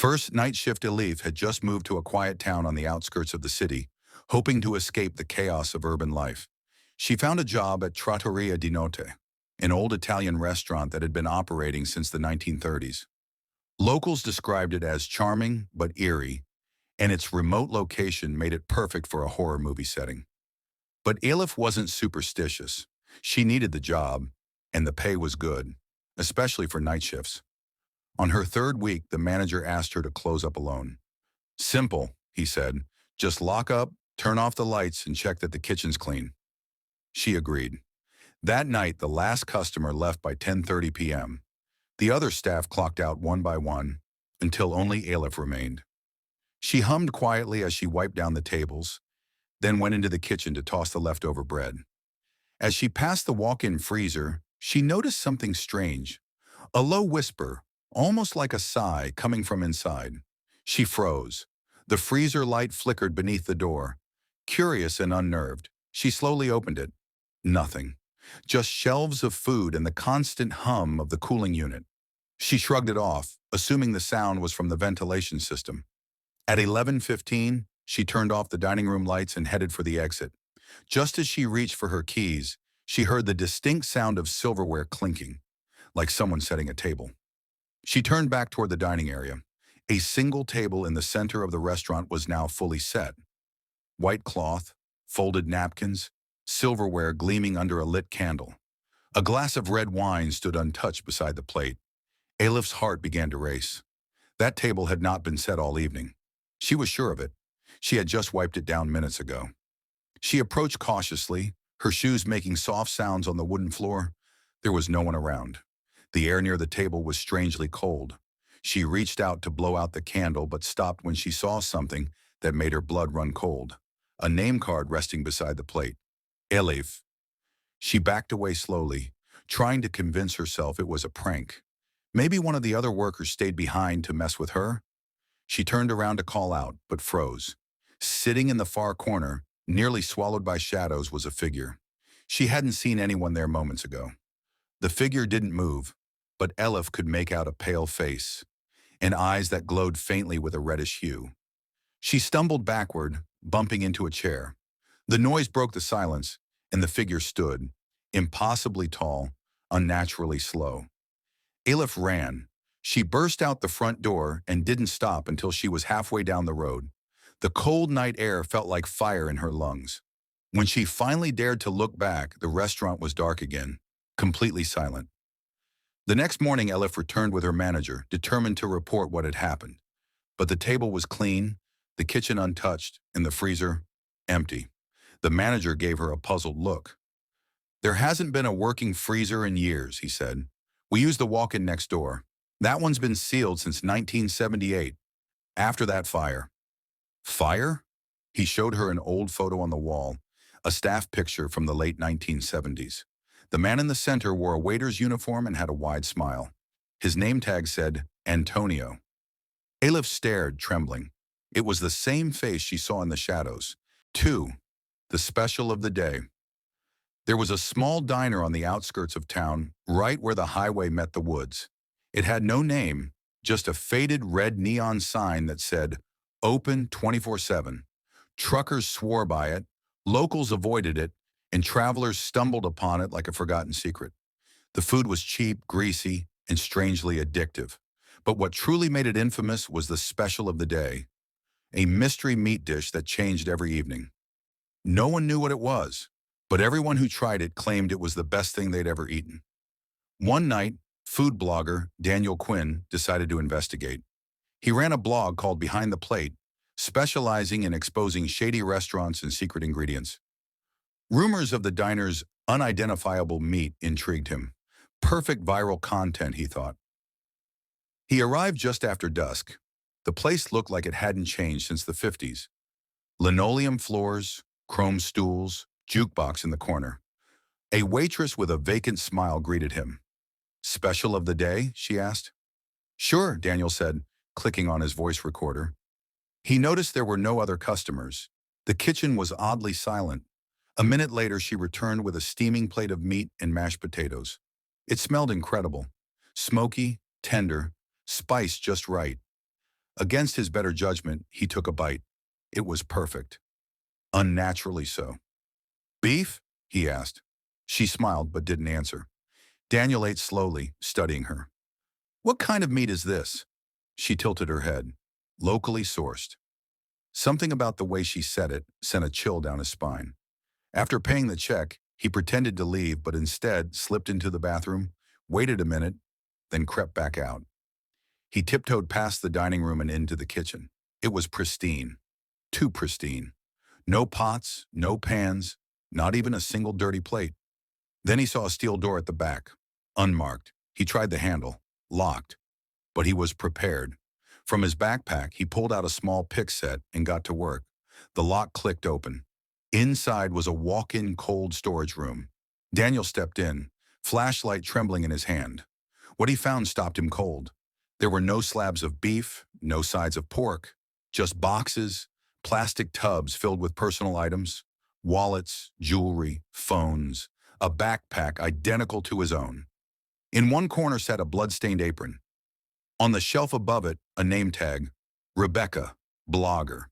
First night shift Elif had just moved to a quiet town on the outskirts of the city, hoping to escape the chaos of urban life. She found a job at Trattoria di Notte, an old Italian restaurant that had been operating since the 1930s. Locals described it as charming but eerie, and its remote location made it perfect for a horror movie setting. But Elif wasn't superstitious. She needed the job, and the pay was good, especially for night shifts. On her third week, the manager asked her to close up alone. Simple, he said. Just lock up, turn off the lights, and check that the kitchen's clean. She agreed. That night, the last customer left by 10:30 p.m. The other staff clocked out one by one, until only Elif remained. She hummed quietly as she wiped down the tables, then went into the kitchen to toss the leftover bread. As she passed the walk-in freezer, she noticed something strange. A low whisper, almost like a sigh, coming from inside. She froze. The freezer light flickered beneath the door. Curious and unnerved, she slowly opened it. Nothing. Just shelves of food and the constant hum of the cooling unit. She shrugged it off, assuming the sound was from the ventilation system. At 11:15, she turned off the dining room lights and headed for the exit. Just as she reached for her keys, she heard the distinct sound of silverware clinking, like someone setting a table. She turned back toward the dining area. A single table in the center of the restaurant was now fully set. White cloth, folded napkins, silverware gleaming under a lit candle. A glass of red wine stood untouched beside the plate. Elif's heart began to race. That table had not been set all evening. She was sure of it. She had just wiped it down minutes ago. She approached cautiously, her shoes making soft sounds on the wooden floor. There was no one around. The air near the table was strangely cold. She reached out to blow out the candle but stopped when she saw something that made her blood run cold. A name card resting beside the plate. Elif. She backed away slowly, trying to convince herself it was a prank. Maybe one of the other workers stayed behind to mess with her. She turned around to call out, but froze. Sitting in the far corner, nearly swallowed by shadows, was a figure. She hadn't seen anyone there moments ago. The figure didn't move, but Elif could make out a pale face, and eyes that glowed faintly with a reddish hue. She stumbled backward, bumping into a chair. The noise broke the silence, and the figure stood, impossibly tall, unnaturally slow. Elif ran. She burst out the front door and didn't stop until she was halfway down the road. The cold night air felt like fire in her lungs. When she finally dared to look back, the restaurant was dark again, completely silent. The next morning, Elif returned with her manager, determined to report what had happened. But the table was clean, the kitchen untouched, and the freezer empty. The manager gave her a puzzled look. "There hasn't been a working freezer in years," he said. "We use the walk-in next door. That one's been sealed since 1978, after that fire." Fire? He showed her an old photo on the wall, a staff picture from the late 1970s. The man in the center wore a waiter's uniform and had a wide smile. His name tag said, Antonio. Elif stared, trembling. It was the same face she saw in the shadows. 2. The special of the day. There was a small diner on the outskirts of town, right where the highway met the woods. It had no name, just a faded red neon sign that said, "Open 24/7. Truckers swore by it, locals avoided it, and travelers stumbled upon it like a forgotten secret. The food was cheap, greasy, and strangely addictive. But what truly made it infamous was the special of the day, a mystery meat dish that changed every evening. No one knew what it was, but everyone who tried it claimed it was the best thing they'd ever eaten. One night, food blogger Daniel Quinn decided to investigate. He ran a blog called Behind the Plate, specializing in exposing shady restaurants and secret ingredients. Rumors of the diner's unidentifiable meat intrigued him. Perfect viral content, he thought. He arrived just after dusk. The place looked like it hadn't changed since the 50s. Linoleum floors, chrome stools, jukebox in the corner. A waitress with a vacant smile greeted him. "Special of the day?" she asked. "Sure," Daniel said, clicking on his voice recorder. He noticed there were no other customers. The kitchen was oddly silent. A minute later, she returned with a steaming plate of meat and mashed potatoes. It smelled incredible. Smoky, tender, spiced just right. Against his better judgment, he took a bite. It was perfect. Unnaturally so. Beef? He asked. She smiled but didn't answer. Daniel ate slowly, studying her. What kind of meat is this? She tilted her head. Locally sourced. Something about the way she said it sent a chill down his spine. After paying the check, he pretended to leave but instead slipped into the bathroom, waited a minute, then crept back out. He tiptoed past the dining room and into the kitchen. It was pristine. Too pristine. No pots, no pans, not even a single dirty plate. Then he saw a steel door at the back, unmarked. He tried the handle, locked. But he was prepared. From his backpack, he pulled out a small pick set and got to work. The lock clicked open. Inside was a walk-in cold storage room. Daniel stepped in, flashlight trembling in his hand. What he found stopped him cold. There were no slabs of beef, no sides of pork, just boxes, plastic tubs filled with personal items, wallets, jewelry, phones, a backpack identical to his own. In one corner sat a blood-stained apron. On the shelf above it, a name tag, Rebecca, blogger.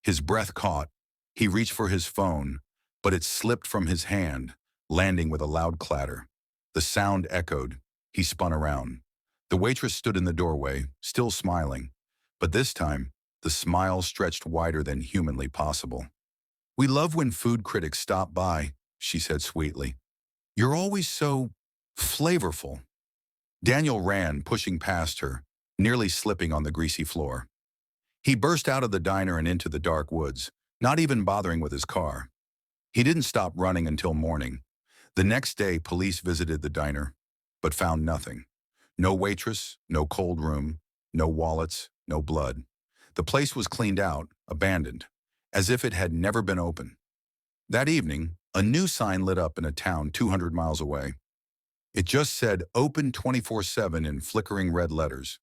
His breath caught. He reached for his phone, but it slipped from his hand, landing with a loud clatter. The sound echoed. He spun around. The waitress stood in the doorway, still smiling, but this time, the smile stretched wider than humanly possible. We love when food critics stop by, she said sweetly. You're always so flavorful. Daniel ran, pushing past her, nearly slipping on the greasy floor. He burst out of the diner and into the dark woods, not even bothering with his car. He didn't stop running until morning. The next day, police visited the diner, but found nothing. No waitress, no cold room, no wallets, no blood. The place was cleaned out, abandoned, as if it had never been open. That evening, a new sign lit up in a town 200 miles away. It just said, "Open 24/7" in flickering red letters.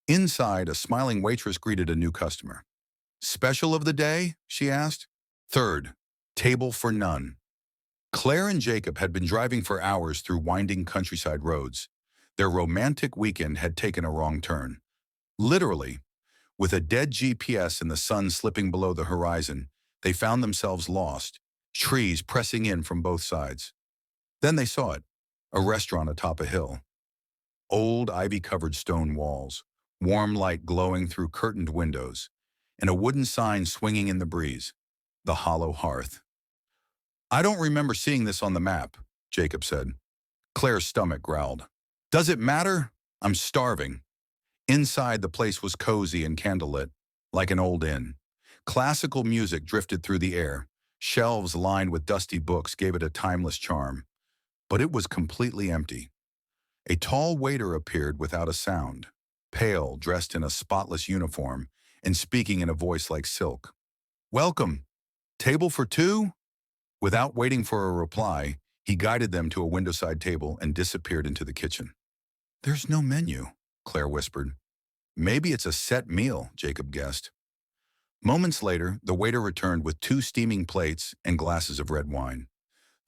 Inside, a smiling waitress greeted a new customer. Special of the day? She asked. Third, table for none. Claire and Jacob had been driving for hours through winding countryside roads. Their romantic weekend had taken a wrong turn. Literally, with a dead GPS and the sun slipping below the horizon, they found themselves lost, trees pressing in from both sides. Then they saw it, a restaurant atop a hill. Old ivy-covered stone walls, warm light glowing through curtained windows, and a wooden sign swinging in the breeze, the hollow hearth. I don't remember seeing this on the map, Jacob said. Claire's stomach growled. Does it matter? I'm starving. Inside, the place was cozy and candlelit, like an old inn. Classical music drifted through the air. Shelves lined with dusty books gave it a timeless charm. But it was completely empty. A tall waiter appeared without a sound, pale, dressed in a spotless uniform, and speaking in a voice like silk. Welcome. Table for two? Without waiting for a reply, he guided them to a windowside table and disappeared into the kitchen. There's no menu, Claire whispered. Maybe it's a set meal, Jacob guessed. Moments later, the waiter returned with 2 steaming plates and glasses of red wine.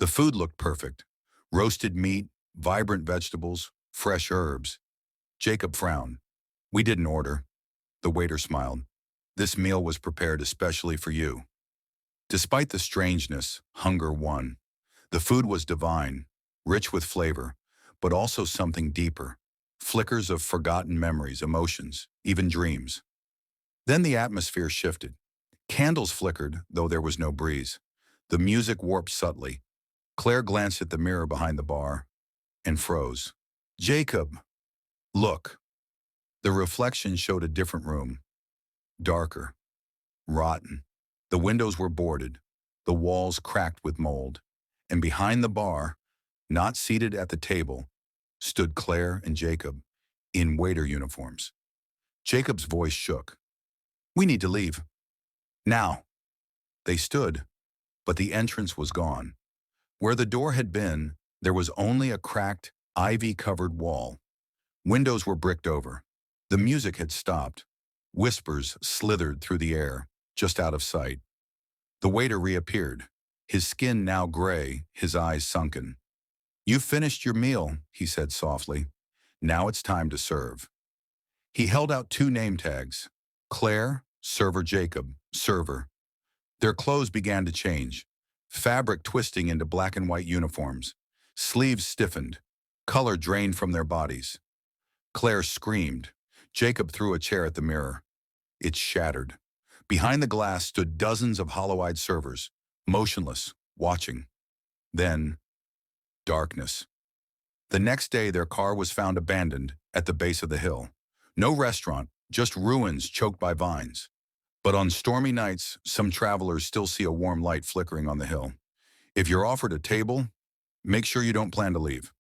The food looked perfect. Roasted meat, vibrant vegetables, fresh herbs. Jacob frowned. We didn't order. The waiter smiled. This meal was prepared especially for you. Despite the strangeness, hunger won. The food was divine, rich with flavor, but also something deeper. Flickers of forgotten memories, emotions, even dreams. Then the atmosphere shifted. Candles flickered, though there was no breeze. The music warped subtly. Claire glanced at the mirror behind the bar and froze. Jacob, look. The reflection showed a different room. Darker. Rotten. The windows were boarded, the walls cracked with mold. And behind the bar, not seated at the table, stood Claire and Jacob in waiter uniforms. Jacob's voice shook. We need to leave. Now. They stood, but the entrance was gone. Where the door had been, there was only a cracked, ivy-covered wall. Windows were bricked over. The music had stopped. Whispers slithered through the air, just out of sight. The waiter reappeared, his skin now gray, his eyes sunken. You've finished your meal, he said softly. Now it's time to serve. He held out two name tags. Claire, server Jacob, server. Their clothes began to change. Fabric twisting into black and white uniforms. Sleeves stiffened. Color drained from their bodies. Claire screamed. Jacob threw a chair at the mirror. It shattered. Behind the glass stood dozens of hollow-eyed servers, motionless, watching. Then, darkness. The next day, their car was found abandoned at the base of the hill. No restaurant, just ruins choked by vines. But on stormy nights, some travelers still see a warm light flickering on the hill. If you're offered a table, make sure you don't plan to leave.